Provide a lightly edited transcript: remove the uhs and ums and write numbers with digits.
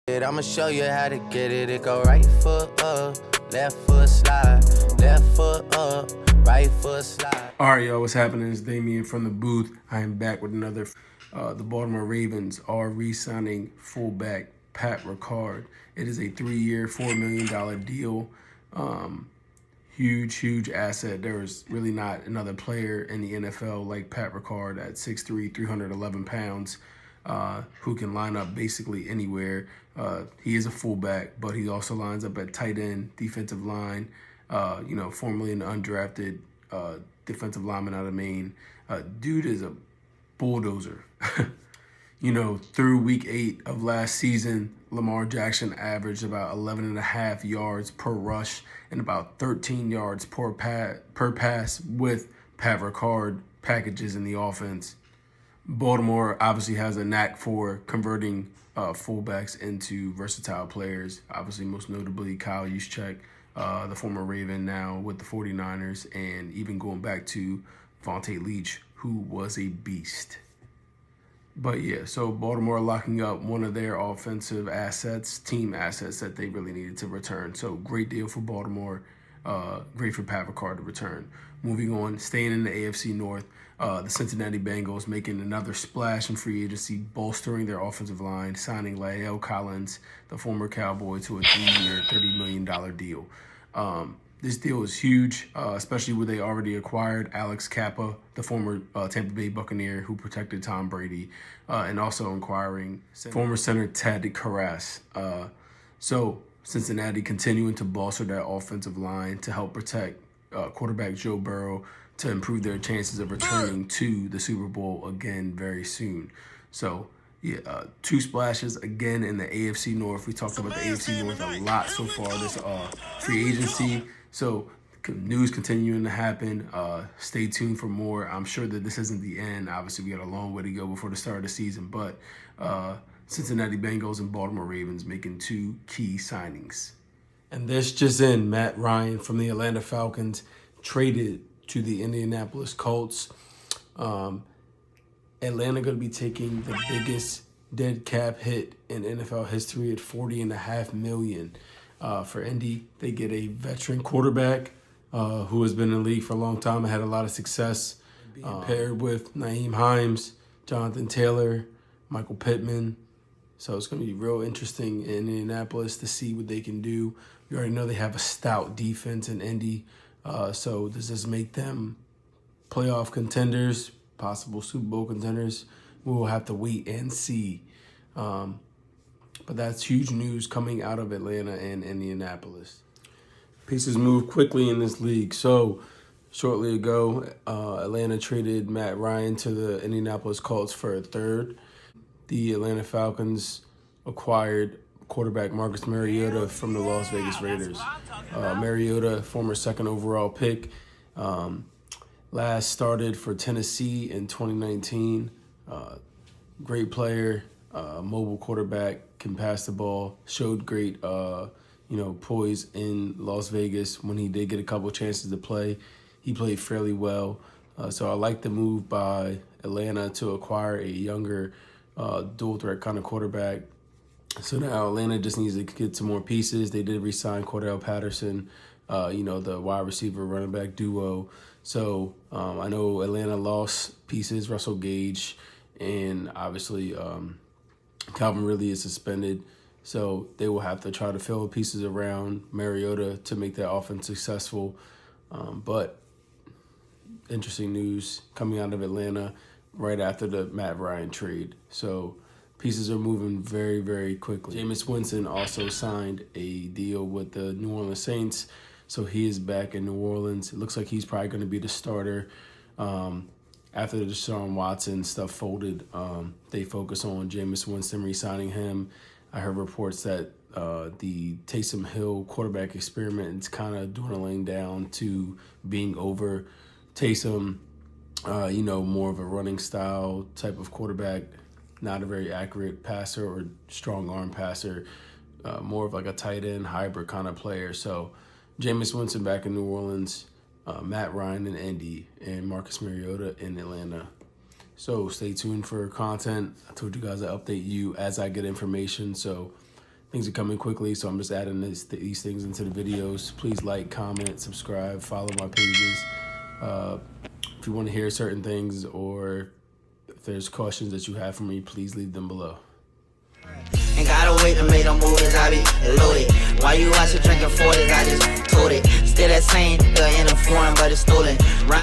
I'ma show you how to get it. It go right foot up, left foot slide, left foot up, right foot slide. All right, y'all, what's happening? It's Damien from the booth. I am back with another. The Baltimore Ravens are re-signing fullback Pat Ricard. It is a 3-year, $4 million deal. Huge asset. There is really not another player in the NFL like Pat Ricard at 6'3", 311 pounds, who can line up basically anywhere. He is a fullback, but he also lines up at tight end, defensive line, formerly an undrafted defensive lineman out of Maine. Dude is a bulldozer. Through week 8 of last season, Lamar Jackson averaged about 11.5 yards per rush and about 13 yards per pass with Pat Ricard packages in the offense. Baltimore obviously has a knack for converting fullbacks into versatile players. Obviously, most notably, Kyle Juszczyk, the former Raven, now with the 49ers, and even going back to Vontae Leach, who was a beast. But yeah, so Baltimore locking up one of their offensive assets, team assets that they really needed to return. So great deal for Baltimore. Great for Pat Ricard to return. Moving on, staying in the AFC North, the Cincinnati Bengals making another splash in free agency, bolstering their offensive line, signing Dalton Collins, the former Cowboy, to a 3-year, $30 million deal. This deal is huge, especially where they already acquired Alex Kappa, the former Tampa Bay Buccaneer who protected Tom Brady, and also acquiring former center Ted Karras. So Cincinnati continuing to bolster their offensive line to help protect quarterback Joe Burrow to improve their chances of returning to the Super Bowl again very soon. So yeah, 2 splashes again in the AFC North. We talked about the AFC North a lot so far this free agency. So news continuing to happen. Stay tuned for more. I'm sure that this isn't the end. Obviously, we got a long way to go before the start of the season. But Cincinnati Bengals and Baltimore Ravens making 2 key signings. And this just in, Matt Ryan from the Atlanta Falcons traded to the Indianapolis Colts. Atlanta going to be taking the biggest dead cap hit in NFL history at $40.5 million. For Indy, they get a veteran quarterback who has been in the league for a long time and had a lot of success, paired with Nyheim Hines, Jonathan Taylor, Michael Pittman. So it's going to be real interesting in Indianapolis to see what they can do. We already know they have a stout defense in Indy. So does this make them playoff contenders, possible Super Bowl contenders? We will have to wait and see. But that's huge news coming out of Atlanta and Indianapolis. Pieces move quickly in this league. So shortly ago, Atlanta traded Matt Ryan to the Indianapolis Colts for a third. The Atlanta Falcons acquired quarterback Marcus Mariota from the Las Vegas Raiders. Mariota, former 2nd overall pick, last started for Tennessee in 2019. Great player, mobile quarterback, can pass the ball, showed great poise in Las Vegas when he did get a couple chances to play. He played fairly well. So I like the move by Atlanta to acquire a younger dual threat kind of quarterback. So now Atlanta just needs to get some more pieces. They did re-sign Cordell Patterson, the wide receiver running back duo. So I know Atlanta lost pieces, Russell Gage, and obviously Calvin Ridley is suspended. So they will have to try to fill pieces around Mariota to make that offense successful. But interesting news coming out of Atlanta right after the Matt Ryan trade. So pieces are moving very, very quickly. Jameis Winston also signed a deal with the New Orleans Saints, so he is back in New Orleans. It looks like he's probably going to be the starter. After the Deshaun Watson stuff folded, they focus on Jameis Winston re-signing him. I heard reports that the Taysom Hill quarterback experiment is kind of dwindling down to being over. Taysom, more of a running style type of quarterback, not a very accurate passer or strong arm passer, more of like a tight end hybrid kind of player. So Jameis Winston back in New Orleans, Matt Ryan in Indy, and Marcus Mariota in Atlanta. So stay tuned for content. I told you guys I'd update you as I get information. So things are coming quickly, so I'm just adding these things into the videos. Please like, comment, subscribe, follow my pages. If you want to hear certain things or if there's questions that you have for me, please leave them below. Ain't gotta wait to make them movies, I be loaded. Why you watch it drinking 40s, I just told it. Still that same, in a foreign, but it's stolen.